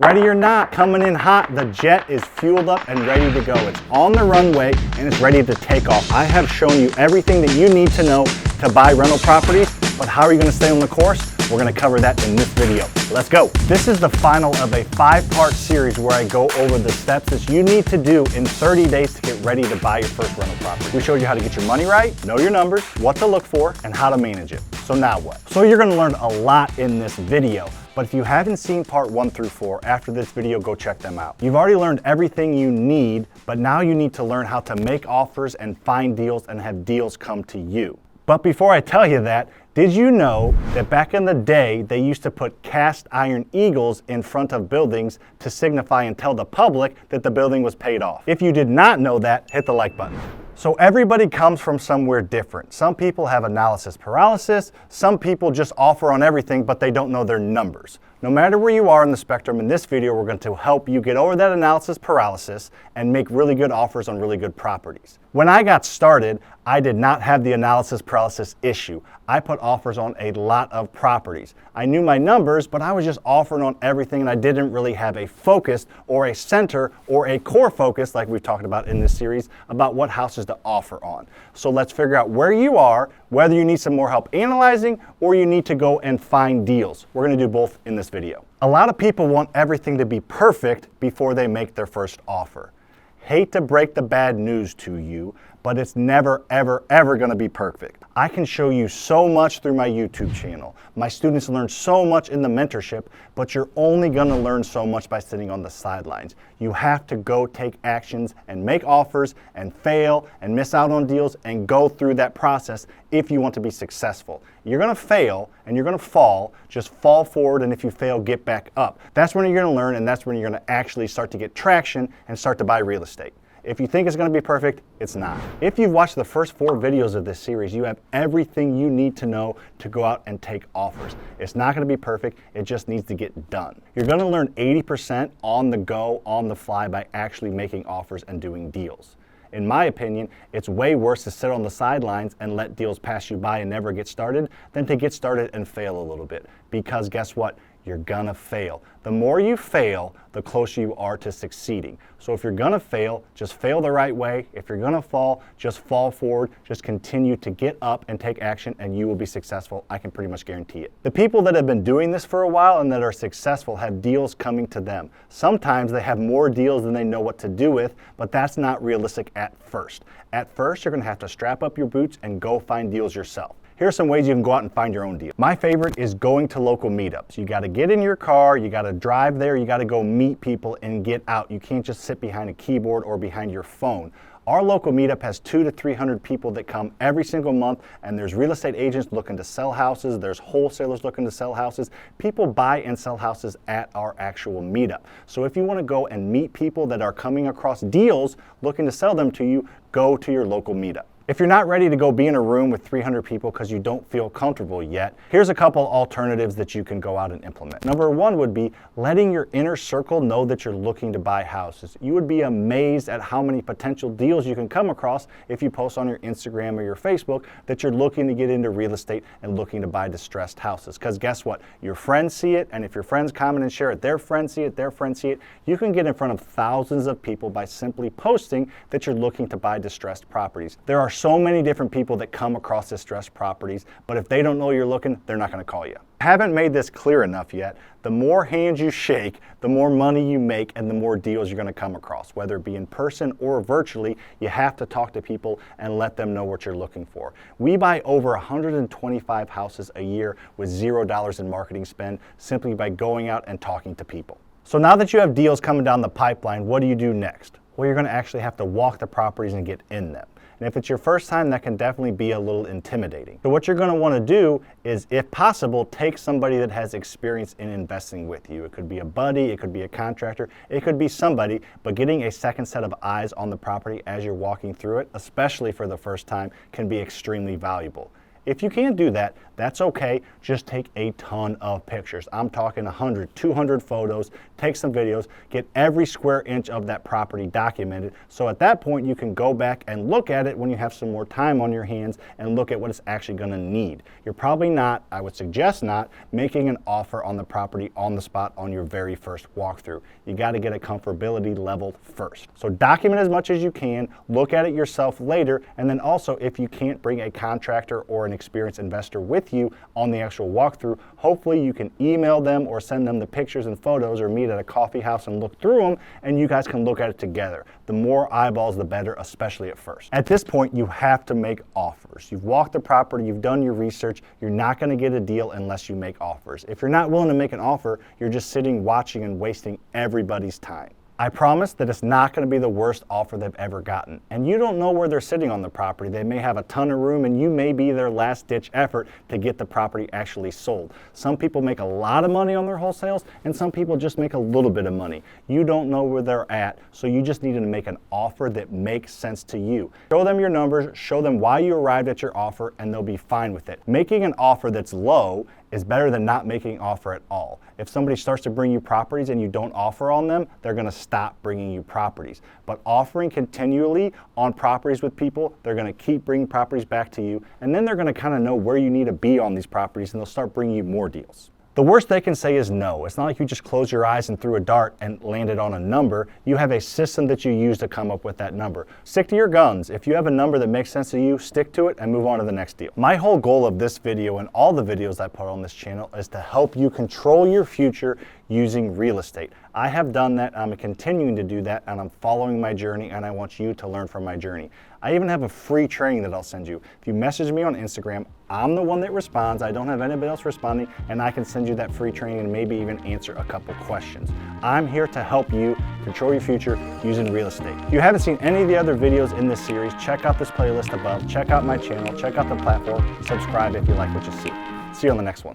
Ready or not, coming in hot, the jet is fueled up and ready to go. It's on the runway and it's ready to take off. I have shown you everything that you need to know to buy rental properties, but how are you going to stay on the course? We're going to cover that in this video. Let's go. This is the final of a 5-part series where I go over the steps that you need to do in 30 days to get ready to buy your first rental property. We showed you how to get your money right, know your numbers, what to look for, and how to manage it. So now what? So you're going to learn a lot in this video. But if you haven't seen part 1 through 4, after this video, go check them out. You've already learned everything you need, but now you need to learn how to make offers and find deals and have deals come to you. But before I tell you that, did you know that back in the day, they used to put cast iron eagles in front of buildings to signify and tell the public that the building was paid off? If you did not know that, hit the like button. So everybody comes from somewhere different. Some people have analysis paralysis. Some people just offer on everything, but they don't know their numbers. No matter where you are in the spectrum, in this video, we're going to help you get over that analysis paralysis and make really good offers on really good properties. When I got started, I did not have the analysis paralysis issue. I put offers on a lot of properties. I knew my numbers, but I was just offering on everything and I didn't really have a focus or a center or a core focus like we've talked about in this series about what houses to offer on. So let's figure out where you are, whether you need some more help analyzing or you need to go and find deals. We're going to do both in this video. A lot of people want everything to be perfect before they make their first offer. Hate to break the bad news to you, but it's never, ever, ever going to be perfect. I can show you so much through my YouTube channel. My students learn so much in the mentorship, but you're only going to learn so much by sitting on the sidelines. You have to go take actions and make offers and fail and miss out on deals and go through that process if you want to be successful. You're going to fail and you're going to fall. Just fall forward, and if you fail, get back up. That's when you're going to learn, and that's when you're going to actually start to get traction and start to buy real estate. If you think it's going to be perfect, it's not. If you've watched the first 4 videos of this series, you have everything you need to know to go out and take offers. It's not going to be perfect, it just needs to get done. You're going to learn 80% on the go, on the fly, by actually making offers and doing deals. In my opinion, it's way worse to sit on the sidelines and let deals pass you by and never get started than to get started and fail a little bit. Because guess what? You're gonna fail. The more you fail, the closer you are to succeeding. So if you're gonna fail, just fail the right way. If you're gonna fall, just fall forward. Just continue to get up and take action and you will be successful. I can pretty much guarantee it. The people that have been doing this for a while and that are successful have deals coming to them. Sometimes they have more deals than they know what to do with, but that's not realistic at first. At first, you're gonna have to strap up your boots and go find deals yourself. Here are some ways you can go out and find your own deal. My favorite is going to local meetups. You gotta get in your car, you gotta drive there, you gotta go meet people and get out. You can't just sit behind a keyboard or behind your phone. Our local meetup has 200 to 300 people that come every single month, and there's real estate agents looking to sell houses, there's wholesalers looking to sell houses. People buy and sell houses at our actual meetup. So if you wanna go and meet people that are coming across deals looking to sell them to you, go to your local meetup. If you're not ready to go be in a room with 300 people because you don't feel comfortable yet, here's a couple alternatives that you can go out and implement. Number 1 would be letting your inner circle know that you're looking to buy houses. You would be amazed at how many potential deals you can come across if you post on your Instagram or your Facebook that you're looking to get into real estate and looking to buy distressed houses. Because guess what? Your friends see it, and if your friends comment and share it, their friends see it, their friends see it. You can get in front of thousands of people by simply posting that you're looking to buy distressed properties. There are so many different people that come across distressed properties, but if they don't know you're looking, they're not going to call you. I haven't made this clear enough yet. The more hands you shake, the more money you make and the more deals you're going to come across. Whether it be in person or virtually, you have to talk to people and let them know what you're looking for. We buy over 125 houses a year with $0 in marketing spend simply by going out and talking to people. So now that you have deals coming down the pipeline, what do you do next? Well, you're going to actually have to walk the properties and get in them. And if it's your first time, that can definitely be a little intimidating. So what you're going to want to do is, if possible, take somebody that has experience in investing with you. It could be a buddy, it could be a contractor, it could be somebody, but getting a second set of eyes on the property as you're walking through it, especially for the first time, can be extremely valuable. If you can't do that, that's okay. Just take a ton of pictures. I'm talking 100, 200 photos, take some videos, get every square inch of that property documented. So at that point, you can go back and look at it when you have some more time on your hands and look at what it's actually gonna need. You're probably not, I would suggest not, making an offer on the property on the spot on your very first walkthrough. You gotta get a comfortability level first. So document as much as you can, look at it yourself later, and then also if you can't bring a contractor or an experienced investor with you on the actual walkthrough, hopefully you can email them or send them the pictures and photos or meet at a coffee house and look through them, and you guys can look at it together. The more eyeballs, the better, especially at first. At this point, you have to make offers. You've walked the property, you've done your research, you're not gonna get a deal unless you make offers. If you're not willing to make an offer, you're just sitting, watching, and wasting everybody's time. I promise that it's not going to be the worst offer they've ever gotten. And you don't know where they're sitting on the property. They may have a ton of room and you may be their last ditch effort to get the property actually sold. Some people make a lot of money on their wholesales and some people just make a little bit of money. You don't know where they're at, so you just need to make an offer that makes sense to you. Show them your numbers, show them why you arrived at your offer, and they'll be fine with it. Making an offer that's low is better than not making an offer at all. If somebody starts to bring you properties and you don't offer on them, they're gonna stop bringing you properties. But offering continually on properties with people, they're gonna keep bringing properties back to you, and then they're gonna kind of know where you need to be on these properties, and they'll start bringing you more deals. The worst they can say is no. It's not like you just close your eyes and threw a dart and landed on a number. You have a system that you use to come up with that number. Stick to your guns. If you have a number that makes sense to you, stick to it and move on to the next deal. My whole goal of this video and all the videos I put on this channel is to help you control your future using real estate. I have done that, I'm continuing to do that, and I'm following my journey, and I want you to learn from my journey. I even have a free training that I'll send you. If you message me on Instagram, I'm the one that responds. I don't have anybody else responding, and I can send you that free training and maybe even answer a couple questions. I'm here to help you control your future using real estate. If you haven't seen any of the other videos in this series, check out this playlist above, check out my channel, check out the platform, subscribe if you like what you see. See you on the next one.